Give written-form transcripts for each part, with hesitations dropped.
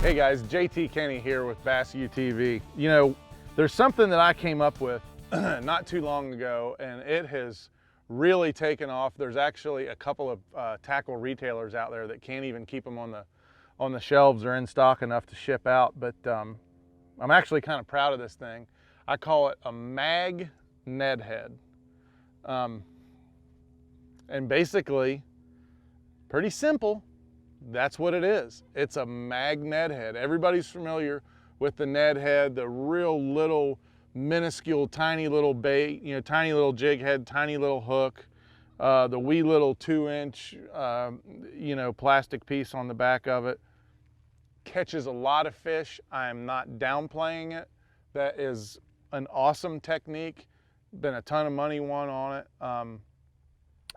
Hey guys, JT Kenny here with Bass UTV. You know, there's something that I came up with not too long ago, and it has really taken off. There's actually a couple of tackle retailers out there that can't even keep them on the shelves or in stock enough to ship out, but I'm actually kind of proud of this thing. I call it a Mag Ned head. And basically, pretty simple. That's what it is. It's a Mag Ned head. Everybody's familiar with the Ned head, the real little, minuscule, tiny little bait, you know, tiny little jig head, tiny little hook, the wee little 2-inch, you know, plastic piece on the back of it. Catches a lot of fish. I am not downplaying it. That is an awesome technique. Been a ton of money won on it.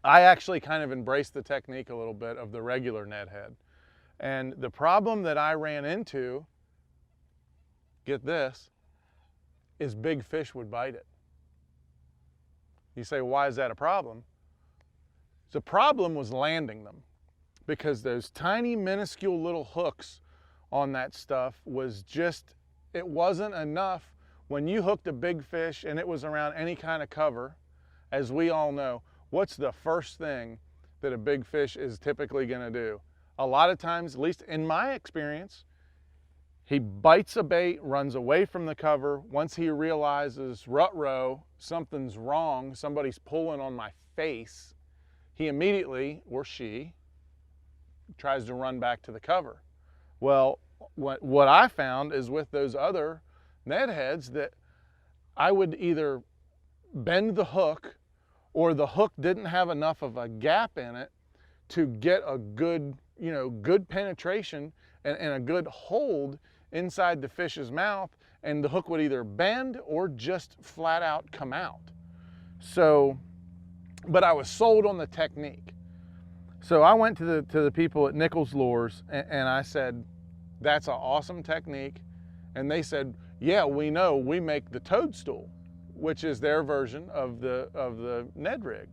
I actually kind of embraced the technique a little bit of the regular Ned head. And the problem that I ran into, get this, is big fish would bite it. You say, why is that a problem? The problem was landing them, because those tiny minuscule little hooks on that stuff was just, it wasn't enough. When you hooked a big fish and it was around any kind of cover, as we all know, what's the first thing that a big fish is typically going to do? A lot of times, at least in my experience, he bites a bait, runs away from the cover. Once he realizes, ruh-roh, something's wrong, somebody's pulling on my face, he immediately, or she, tries to run back to the cover. Well, what I found is with those other Ned heads that I would either bend the hook, or the hook didn't have enough of a gap in it to get a good, you know, good penetration and a good hold inside the fish's mouth, and the hook would either bend or just flat out come out. So, but I was sold on the technique. So I went to the people at Nichols Lures and I said, that's an awesome technique. And they said, yeah, we know, we make the toadstool, which is their version of the Ned rig.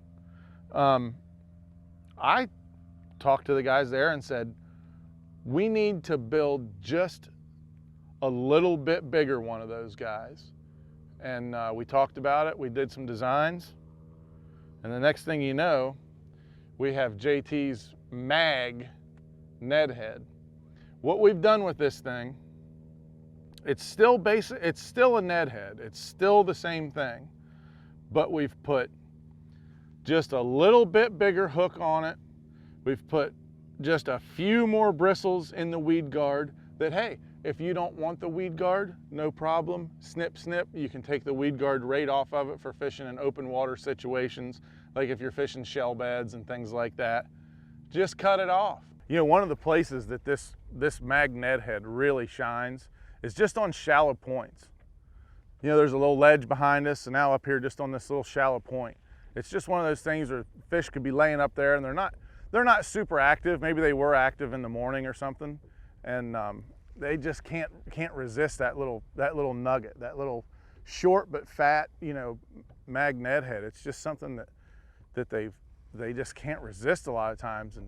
I talked to the guys there and said, we need to build just a little bit bigger one of those guys. And we talked about it, we did some designs, and the next thing you know, we have JT's Mag Ned head. What we've done with this thing, it's still basic, it's still a Ned head, it's still the same thing, but we've put just a little bit bigger hook on it. We've put just a few more bristles in the weed guard that, hey, if you don't want the weed guard, no problem, snip, snip, you can take the weed guard right off of it for fishing in open water situations, like if you're fishing shell beds and things like that. Just cut it off. You know, one of the places that this Mag Ned head really shines is just on shallow points. You know, there's a little ledge behind us, and now up here just on this little shallow point. It's just one of those things where fish could be laying up there and they're not super active. Maybe they were active in the morning or something, and they just can't resist that little nugget, that little short but fat, you know, Mag Ned head. It's just something that they just can't resist a lot of times.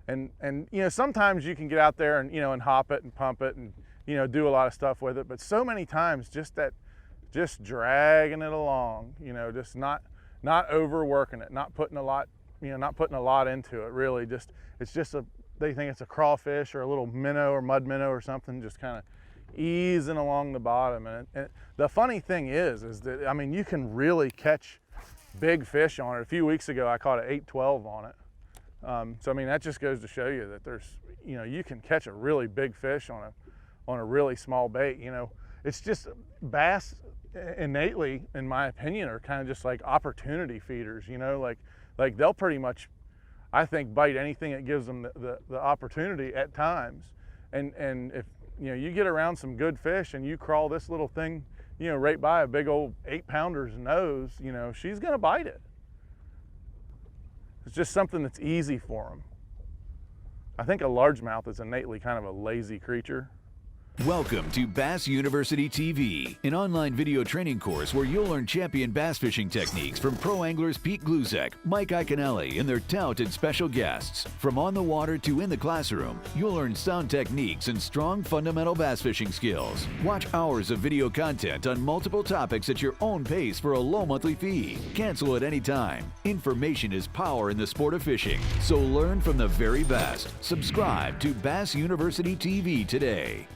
And you know, sometimes you can get out there and, you know, and hop it and pump it and, you know, do a lot of stuff with it, but so many times just dragging it along, you know, just not overworking it, not putting a lot, you know, not putting a lot into it, really. Just, it's just they think it's a crawfish or a little minnow or mud minnow or something, just kind of easing along the bottom. And the funny thing is that, I mean, you can really catch big fish on it. A few weeks ago, I caught an 812 on it. So, I mean, that just goes to show you that there's, you know, you can catch a really big fish on a really small bait. You know, it's just bass innately, in my opinion, are kind of just like opportunity feeders, you know, like they'll pretty much, I think, bite anything that gives them the opportunity at times. And if, you know, you get around some good fish and you crawl this little thing, you know, right by a big old 8-pounder's nose, you know, she's gonna bite it. It's just something that's easy for them. I think a largemouth is innately kind of a lazy creature. Welcome to Bass University TV, an online video training course where you'll learn champion bass fishing techniques from pro anglers Pete Glusek, Mike Iaconelli, and their talented special guests. From on the water to in the classroom, you'll learn sound techniques and strong fundamental bass fishing skills. Watch hours of video content on multiple topics at your own pace for a low monthly fee. Cancel at any time. Information is power in the sport of fishing, so learn from the very best. Subscribe to Bass University TV today.